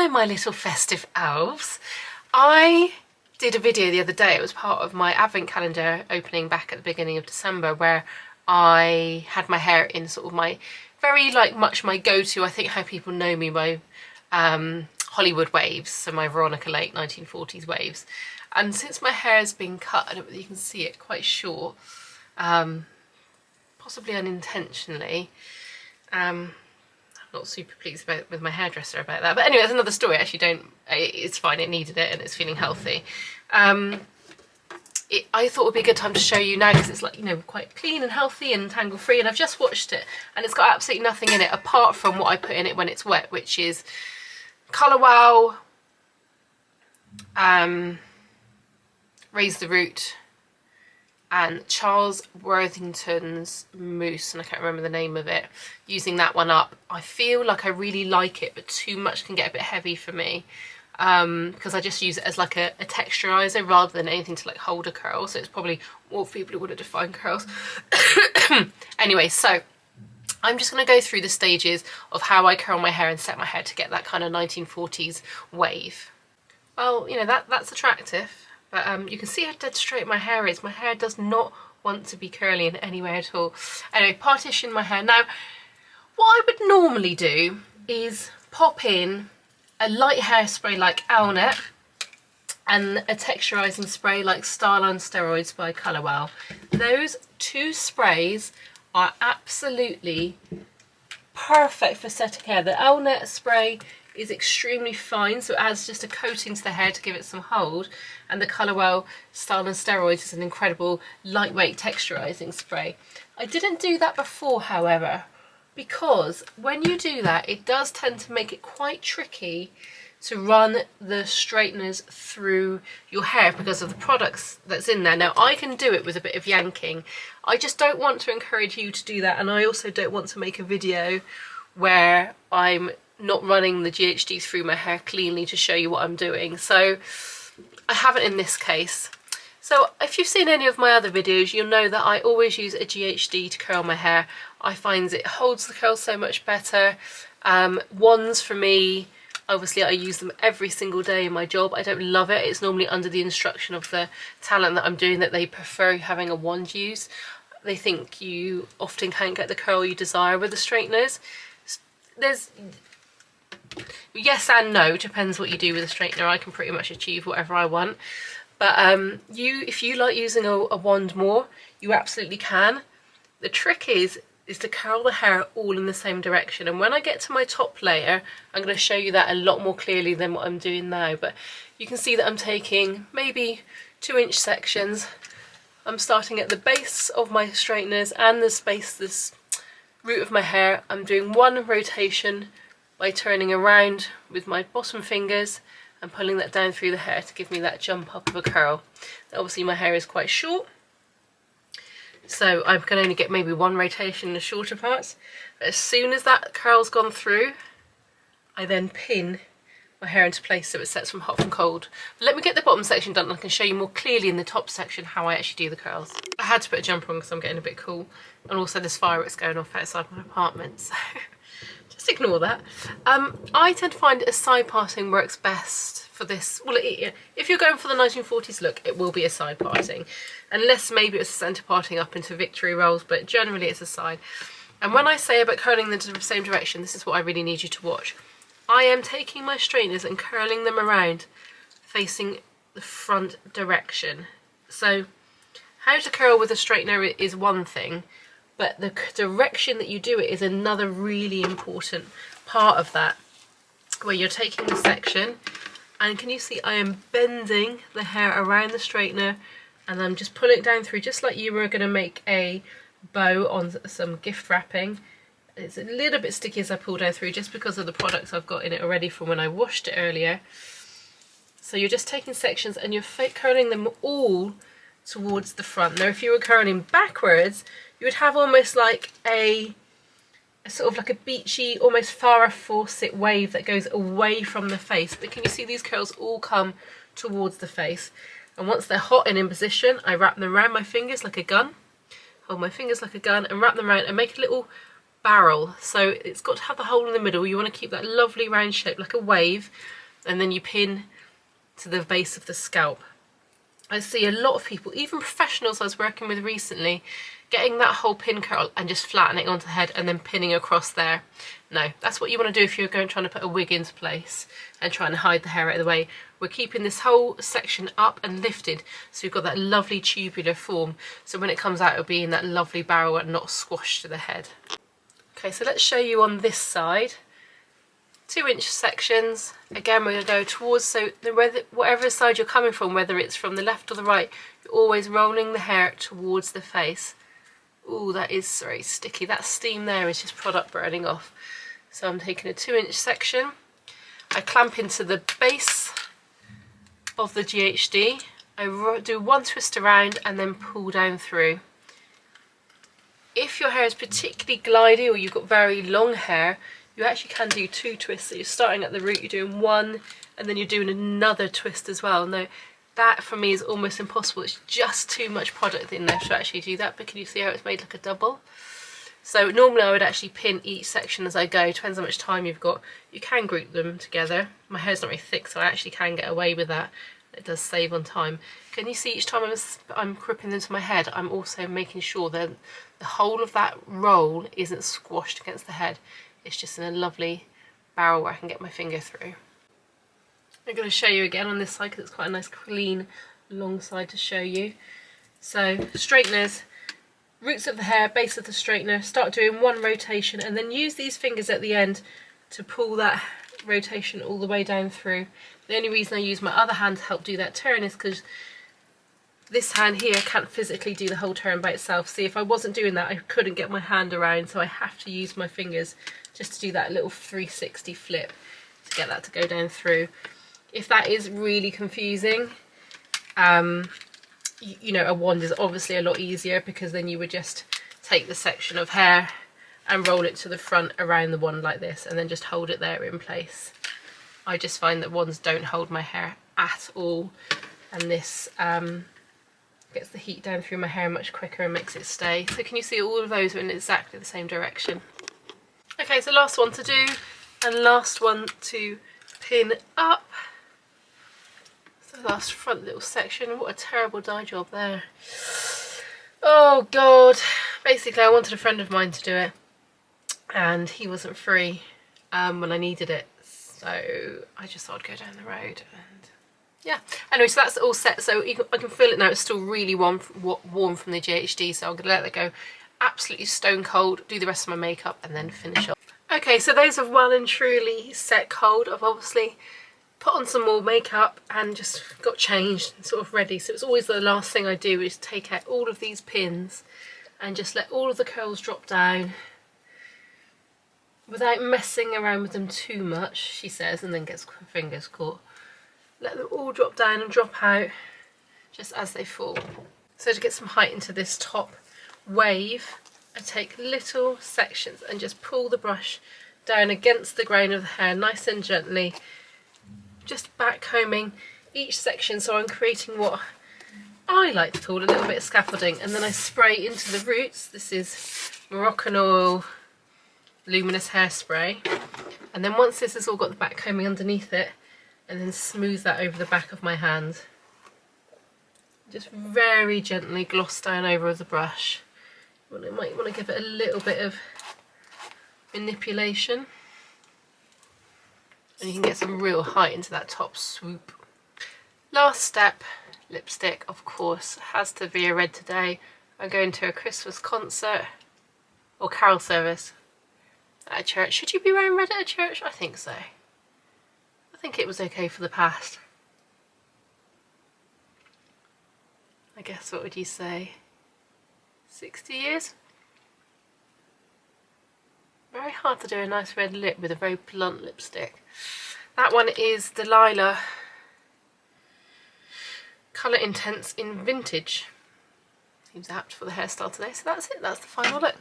my little festive elves. I did a video the other day, it was part of my advent calendar opening back at the beginning of December, where I had my hair in sort of my very much my go-to, I think how people know me, my Hollywood waves, so my Veronica Lake 1940s waves. And since my hair has been cut, I don't know whether you can see it, quite short, possibly unintentionally. I'm not super pleased with my hairdresser about that, but anyway, it's another story. It's fine, it needed it and it's feeling healthy. I thought it would be a good time to show you now, because it's quite clean and healthy and tangle free, and I've just watched it and it's got absolutely nothing in it apart from what I put in it when it's wet, which is Colour Wow, Raise the Root, and Charles Worthington's mousse, and I can't remember the name of it. Using that one up, I feel like I really like it, but too much can get a bit heavy for me, because I just use it as like a texturizer rather than anything to hold a curl, so it's probably more for people who want to define curls. Anyway, so I'm just going to go through the stages of how I curl my hair and set my hair to get that kind of 1940s wave. Well, that's attractive. But you can see how dead straight my hair is. My hair does not want to be curly in any way at all. Anyway, partition my hair. Now, what I would normally do is pop in a light hairspray like Owlnet and a texturizing spray like Style on Steroids by Colour Wow. Those two sprays are absolutely perfect for setting hair. The Owlnet spray is extremely fine, so it adds just a coating to the hair to give it some hold, and the Colour Wow Style on Steroids is an incredible lightweight texturizing spray. I didn't do that before, however, because when you do that it does tend to make it quite tricky to run the straighteners through your hair because of the products that's in there. Now, I can do it with a bit of yanking. I just don't want to encourage you to do that, and I also don't want to make a video where I'm not running the GHDs through my hair cleanly to show you what I'm doing, so I haven't in this case. So if you've seen any of my other videos, you'll know that I always use a GHD to curl my hair. I find it holds the curls so much better. Wands for me, obviously I use them every single day in my job. I don't love it. It's normally under the instruction of the talent that I'm doing that they prefer having a wand used. They think you often can't get the curl you desire with the straighteners. There's yes and no, depends what you do with a straightener. I can pretty much achieve whatever I want, but if you like using a wand more, you absolutely can. The trick is to curl the hair all in the same direction, and when I get to my top layer I'm going to show you that a lot more clearly than what I'm doing now. But you can see that I'm taking maybe 2-inch sections. I'm starting at the base of my straighteners and this root of my hair. I'm doing one rotation by turning around with my bottom fingers and pulling that down through the hair to give me that jump up of a curl. Now, obviously my hair is quite short, so I can only get maybe one rotation in the shorter parts. But as soon as that curl's gone through, I then pin my hair into place so it sets from hot from cold. But let me get the bottom section done and I can show you more clearly in the top section how I actually do the curls. I had to put a jumper on because I'm getting a bit cool, and also there's fireworks going off outside my apartment, so just ignore that. I tend to find a side parting works best for this. Well, if you're going for the 1940s look, it will be a side parting, unless maybe it's a centre parting up into victory rolls, but generally it's a side. And when I say about curling them in the same direction, this is what I really need you to watch. I am taking my straighteners and curling them around facing the front direction. So how to curl with a straightener is one thing, but the direction that you do it is another really important part of that, where you're taking the section, and can you see I am bending the hair around the straightener and I'm just pulling it down through, just like you were going to make a bow on some gift wrapping. It's a little bit sticky as I pull down through, just because of the products I've got in it already from when I washed it earlier. So you're just taking sections and you're curling them all towards the front. Now, if you were curling backwards, you would have almost like a sort of like a beachy, almost Farrah Fawcett wave that goes away from the face. But can you see these curls all come towards the face? And once they're hot and in position, I wrap them around my fingers like a gun. Hold my fingers like a gun and wrap them around and make a little barrel. So it's got to have the hole in the middle. You want to keep that lovely round shape like a wave. and then you pin to the base of the scalp. I see a lot of people, even professionals I was working with recently, getting that whole pin curl and just flattening it onto the head and then pinning across there. No, that's what you want to do if you're trying to put a wig into place and trying to hide the hair out of the way. We're keeping this whole section up and lifted, so you've got that lovely tubular form. So when it comes out, it'll be in that lovely barrel and not squashed to the head. Okay, so let's show you on this side. 2-inch sections. Again, we're going to go towards, so whatever side you're coming from, whether it's from the left or the right, you're always rolling the hair towards the face. Ooh, that is very sticky. That steam there is just product burning off. So I'm taking a 2-inch section. I clamp into the base of the GHD. I do one twist around and then pull down through. If your hair is particularly glidey or you've got very long hair, you actually can do 2 twists. So you're starting at the root, you're doing one, and then you're doing another twist as well. Now, that for me is almost impossible. It's just too much product in there to actually do that, but can you see how it's made like a double? So normally I would actually pin each section as I go. Depends how much time you've got. You can group them together. My hair's not very thick, so I actually can get away with that. It does save on time. Can you see each time I'm gripping into my head, I'm also making sure that the whole of that roll isn't squashed against the head. It's just in a lovely barrel where I can get my finger through. I'm going to show you again on this side because it's quite a nice clean long side to show you. So straighteners, roots of the hair, base of the straightener, start doing one rotation and then use these fingers at the end to pull that rotation all the way down through. The only reason I use my other hand to help do that turn is because this hand here can't physically do the whole turn by itself. See, if I wasn't doing that, I couldn't get my hand around, so I have to use my fingers just to do that little 360 flip to get that to go down through. If that is really confusing, you know, a wand is obviously a lot easier because then you would just take the section of hair and roll it to the front around the wand like this and then just hold it there in place. I just find that wands don't hold my hair at all, and this gets the heat down through my hair much quicker and makes it stay. So can you see all of those are in exactly the same direction? Okay, so last one to do and last one to pin up. So last front little section. What a terrible dye job there. Oh God. Basically I wanted a friend of mine to do it and he wasn't free when I needed it. So I just thought I'd go down the road and yeah. Anyway, so that's all set. So I can feel it now. It's still really warm from the GHD. So I'm going to let that go absolutely stone cold, do the rest of my makeup and then finish off. Okay, so those have well and truly set cold. I've obviously put on some more makeup and just got changed and sort of ready. So it's always the last thing I do is take out all of these pins and just let all of the curls drop down without messing around with them too much, she says, and then gets her fingers caught. Let them all drop down and drop out just as they fall. So to get some height into this top wave, I take little sections and just pull the brush down against the grain of the hair nice and gently, just back combing each section, so I'm creating what I like to call a little bit of scaffolding, and then I spray into the roots. This is Moroccan Oil Luminous Hairspray, and then once this has all got the back combing underneath it, and then smooth that over the back of my hand. Just very gently gloss down over with the brush. You might want to give it a little bit of manipulation. And you can get some real height into that top swoop. Last step, lipstick, of course, has to be a red today. I'm going to a Christmas concert or carol service at a church. Should you be wearing red at a church? I think so. I think it was okay for the past. I guess, what would you say? 60 years? Very hard to do a nice red lip with a very blunt lipstick. That one is Delilah Colour Intense in Vintage. Seems apt for the hairstyle today, so that's it. That's the final look.